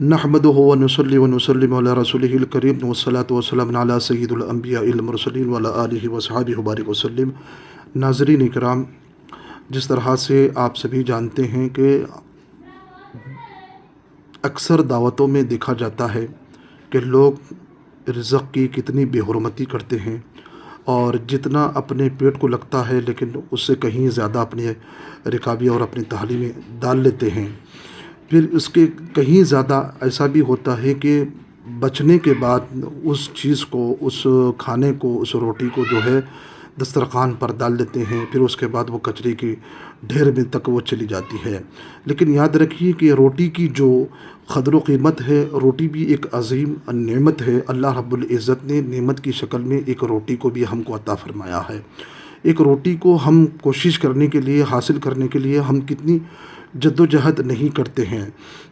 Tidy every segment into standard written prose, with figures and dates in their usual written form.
نحمدہ ونصلی ونسلم علی رسولہ الکریم والصلاۃ والسلام علی سید الانبیاء المرسلین وعلی آلہ وصحبہ وبارک وسلم۔ ناظرین اکرام، جس طرح سے آپ سبھی جانتے ہیں کہ اکثر دعوتوں میں دیکھا جاتا ہے کہ لوگ رزق کی کتنی بے حرمتی کرتے ہیں، اور جتنا اپنے پیٹ کو لگتا ہے لیکن اس سے کہیں زیادہ اپنے رکابی اور اپنی تھالی میں ڈال لیتے ہیں۔ پھر اس کے کہیں زیادہ ایسا بھی ہوتا ہے کہ بچنے کے بعد اس چیز کو، اس کھانے کو، اس روٹی کو جو ہے دسترخوان پر ڈال دیتے ہیں، پھر اس کے بعد وہ کچرے کی ڈھیر میں تک وہ چلی جاتی ہے۔ لیکن یاد رکھیے کہ روٹی کی جو قدر و قیمت ہے، روٹی بھی ایک عظیم نعمت ہے۔ اللہ رب العزت نے نعمت کی شکل میں ایک روٹی کو بھی ہم کو عطا فرمایا ہے۔ ایک روٹی کو ہم کوشش کرنے کے لیے، حاصل کرنے کے لیے ہم کتنی جد و جہد نہیں کرتے ہیں۔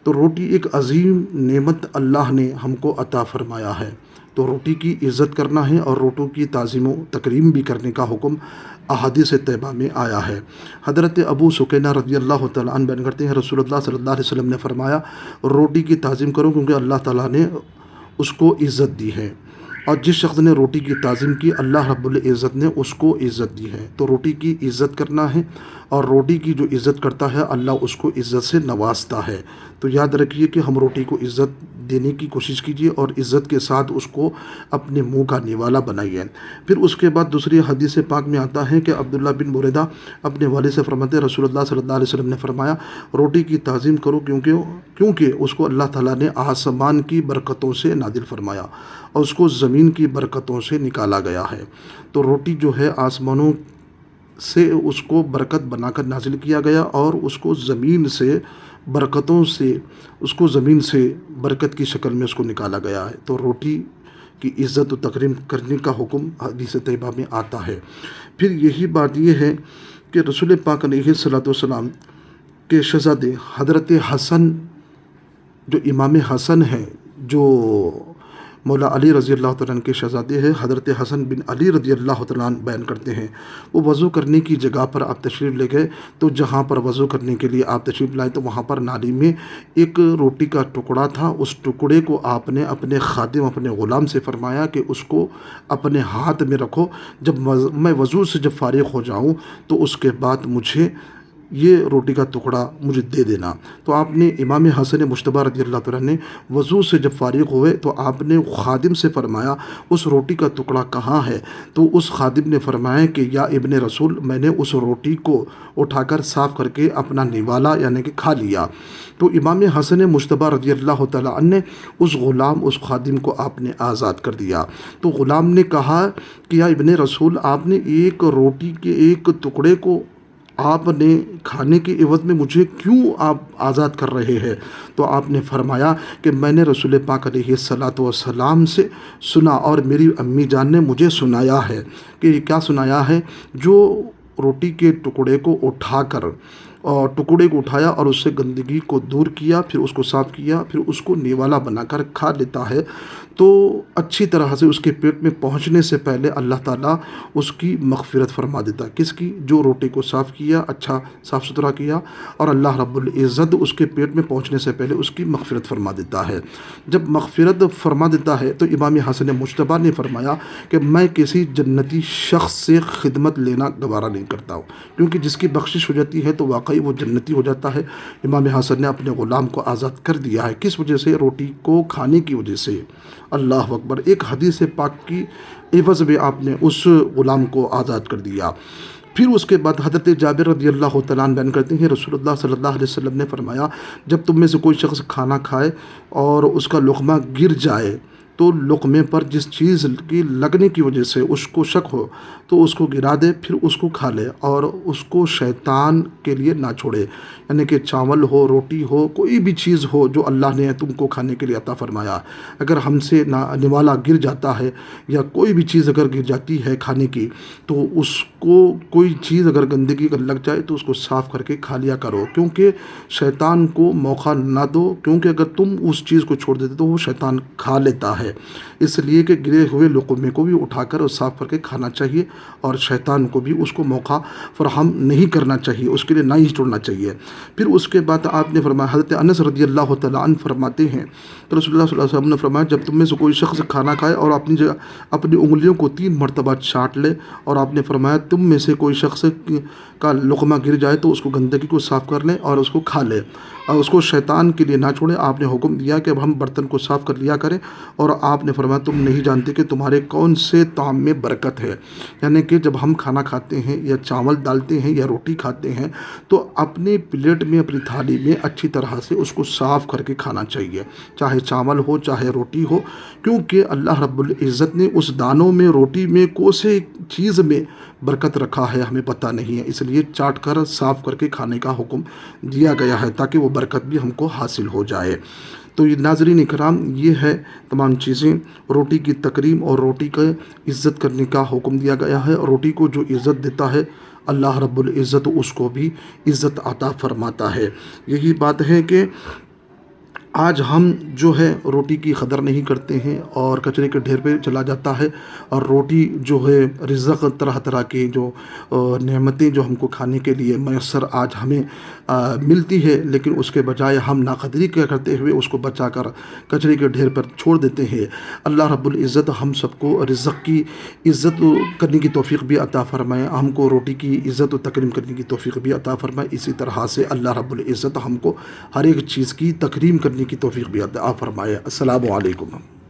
تو روٹی ایک عظیم نعمت اللہ نے ہم کو عطا فرمایا ہے، تو روٹی کی عزت کرنا ہے اور روٹوں کی تعظیم و تکریم بھی کرنے کا حکم احادیث طیبہ میں آیا ہے۔ حضرت ابو سکینہ رضی اللہ تعالیٰ عنہ بیان کرتے ہیں، رسول اللہ صلی اللہ علیہ وسلم نے فرمایا، روٹی کی تعظیم کرو کیونکہ اللہ تعالیٰ نے اس کو عزت دی ہے، اور جس شخص نے روٹی کی تعظیم کی، اللہ رب العزت نے اس کو عزت دی ہے۔ تو روٹی کی عزت کرنا ہے، اور روٹی کی جو عزت کرتا ہے اللہ اس کو عزت سے نوازتا ہے۔ تو یاد رکھیے کہ ہم روٹی کو عزت دینے کی کوشش کیجیے، اور عزت کے ساتھ اس کو اپنے منہ کا نوالا بنائیے۔ پھر اس کے بعد دوسری حدیث پاک میں آتا ہے کہ عبداللہ بن بریدہ اپنے والد سے فرماتے ہیں، رسول اللہ صلی اللہ علیہ وسلم نے فرمایا، روٹی کی تعظیم کرو کیونکہ اس کو اللہ تعالیٰ نے آسمان کی برکتوں سے نازل فرمایا اور اس کو زمین کی برکتوں سے نکالا گیا ہے۔ تو روٹی جو ہے آسمانوں سے اس کو برکت بنا کر نازل کیا گیا، اور اس کو زمین سے برکتوں سے، اس کو زمین سے برکت کی شکل میں اس کو نکالا گیا ہے۔ تو روٹی کی عزت و تکریم کرنے کا حکم حدیث طیبہ میں آتا ہے۔ پھر یہی بات یہ ہے کہ رسول پاک علیہ الصلوۃ والسلام کے شہزادے حضرت حسن، جو امام حسن ہیں، جو مولا علی رضی اللہ تعالیٰ عنہ کے شہزادے ہیں، حضرت حسن بن علی رضی اللہ تعالیٰ عنہ بیان کرتے ہیں، وہ وضو کرنے کی جگہ پر آپ تشریف لے گئے، تو جہاں پر وضو کرنے کے لیے آپ تشریف لائے تو وہاں پر نالی میں ایک روٹی کا ٹکڑا تھا۔ اس ٹکڑے کو آپ نے اپنے خادم، اپنے غلام سے فرمایا کہ اس کو اپنے ہاتھ میں رکھو، جب میں وضو سے جب فارغ ہو جاؤں تو اس کے بعد مجھے یہ روٹی کا ٹکڑا مجھے دے دینا۔ تو آپ نے، امام حسن مجتبیٰ رضی اللہ تعالیٰ نے وضو سے جب فارغ ہوئے تو آپ نے خادم سے فرمایا، اس روٹی کا ٹکڑا کہاں ہے؟ تو اس خادم نے فرمایا کہ یا ابن رسول، میں نے اس روٹی کو اٹھا کر صاف کر کے اپنا نوالا یعنی کہ کھا لیا۔ تو امام حسن مجتبیٰ رضی اللہ تعالیٰ عنہ نے اس غلام، اس خادم کو آپ نے آزاد کر دیا۔ تو غلام نے کہا کہ یا ابن رسول، آپ نے ایک روٹی کے ایک ٹکڑے کو آپ نے کھانے کے عوض میں مجھے کیوں آپ آزاد کر رہے ہیں؟ تو آپ نے فرمایا کہ میں نے رسول پاک علیہ الصلوۃ والسلام سے سنا، اور میری امی جان نے مجھے سنایا ہے کہ کیا سنایا ہے، جو روٹی کے ٹکڑے کو اٹھا کر، اور ٹکڑے کو اٹھایا اور اس سے گندگی کو دور کیا، پھر اس کو صاف کیا، پھر اس کو نوالا بنا کر کھا لیتا ہے، تو اچھی طرح سے اس کے پیٹ میں پہنچنے سے پہلے اللہ تعالیٰ اس کی مغفرت فرما دیتا ہے۔ کس کی؟ جو روٹی کو صاف کیا، اچھا صاف ستھرا کیا، اور اللہ رب العزت اس کے پیٹ میں پہنچنے سے پہلے اس کی مغفرت فرما دیتا ہے۔ جب مغفرت فرما دیتا ہے تو امام حسن مجتبیٰ نے فرمایا کہ میں کسی جنتی شخص سے خدمت لینا گوارا نہیں کرتا ہوں، کیونکہ جس کی بخشش ہو جاتی ہے تو واقعی وہ جنتی ہو جاتا ہے۔ امام حسن نے اپنے غلام کو آزاد کر دیا ہے، کس وجہ سے؟ روٹی کو کھانے کی وجہ سے۔ اللہ اکبر! ایک حدیث پاک کی عوض میں آپ نے اس غلام کو آزاد کر دیا۔ پھر اس کے بعد حضرت جابر رضی اللہ تعالیٰ عنہ بیان کرتے ہیں، رسول اللہ صلی اللہ علیہ وسلم نے فرمایا، جب تم میں سے کوئی شخص کھانا کھائے اور اس کا لقمہ گر جائے تو لقمے پر جس چیز کی لگنے کی وجہ سے اس کو شک ہو تو اس کو گرا دے، پھر اس کو کھا لے، اور اس کو شیطان کے لیے نہ چھوڑے۔ یعنی کہ چاول ہو، روٹی ہو، کوئی بھی چیز ہو جو اللہ نے تم کو کھانے کے لیے عطا فرمایا، اگر ہم سے نوالا گر جاتا ہے یا کوئی بھی چیز اگر گر جاتی ہے کھانے کی، تو اس کو کوئی چیز اگر گندگی لگ جائے تو اس کو صاف کر کے کھا لیا کرو، کیونکہ شیطان کو موقع نہ دو، کیونکہ اگر تم اس چیز کو چھوڑ دیتے تو وہ شیطان کھا لیتا ہے۔ ہے، اس لیے کہ گرے ہوئے لقمے کو بھی اٹھا کر اور صاف کر کے کھانا چاہیے، اور شیطان کو بھی اس کو موقع فراہم نہیں کرنا چاہیے، اس کے لیے نہ ہی چھوڑنا چاہیے۔ پھر اس کے بعد آپ نے فرمایا، حضرت انس رضی اللہ تعالیٰ عنہ فرماتے ہیں کہ رسول اللہ صلی اللہ علیہ وسلم نے فرمایا، جب تم میں سے کوئی شخص کھانا کھائے اور اپنی انگلیوں کو 3 مرتبہ چاٹ لے، اور آپ نے فرمایا تم میں سے کوئی شخص کا لقمہ گر جائے تو اس کو گندگی کو صاف کر لے اور اس کو کھا لے، اور اس کو شیطان کے لیے نہ چھوڑے۔ آپ نے حکم دیا کہ اب ہم برتن کو صاف کر لیا کریں، اور آپ نے فرمایا تم نہیں جانتے کہ تمہارے کون سے طعام میں برکت ہے، یعنی کہ جب ہم کھانا کھاتے ہیں یا چاول ڈالتے ہیں یا روٹی کھاتے ہیں تو اپنے پلیٹ میں، اپنی تھالی میں اچھی طرح سے اس کو صاف کر کے کھانا چاہیے، چاہے چاول ہو چاہے روٹی ہو، کیونکہ اللہ رب العزت نے اس دانوں میں، روٹی میں، کوسے چیز میں برکت رکھا ہے ہمیں پتہ نہیں ہے، اس لیے چاٹ کر صاف کر کے کھانے کا حکم دیا گیا ہے تاکہ وہ برکت بھی ہم کو حاصل ہو جائے۔ تو یہ ناظرین کرام، یہ ہے تمام چیزیں، روٹی کی تکریم اور روٹی کا عزت کرنے کا حکم دیا گیا ہے، اور روٹی کو جو عزت دیتا ہے اللہ رب العزت اس کو بھی عزت عطا فرماتا ہے۔ یہی بات ہے کہ آج ہم جو ہے روٹی کی قدر نہیں کرتے ہیں اور کچرے کے ڈھیر پہ چلا جاتا ہے، اور روٹی جو ہے رزق، طرح طرح کی جو نعمتیں جو ہم کو کھانے کے لیے میسر آج ہمیں ملتی ہے، لیکن اس کے بجائے ہم ناقدری کرتے ہوئے اس کو بچا کر کچرے کے ڈھیر پر چھوڑ دیتے ہیں۔ اللہ رب العزت ہم سب کو رزق کی عزت کرنے کی توفیق بھی عطا فرمائے، ہم کو روٹی کی عزت و تکریم کرنے کی توفیق بھی عطا فرمائے۔ اسی طرح سے اللہ رب العزت ہم کو ہر ایک چیز کی تکریم کرنے کی توفیق بھی عطا فرمائے۔ السلام علیکم۔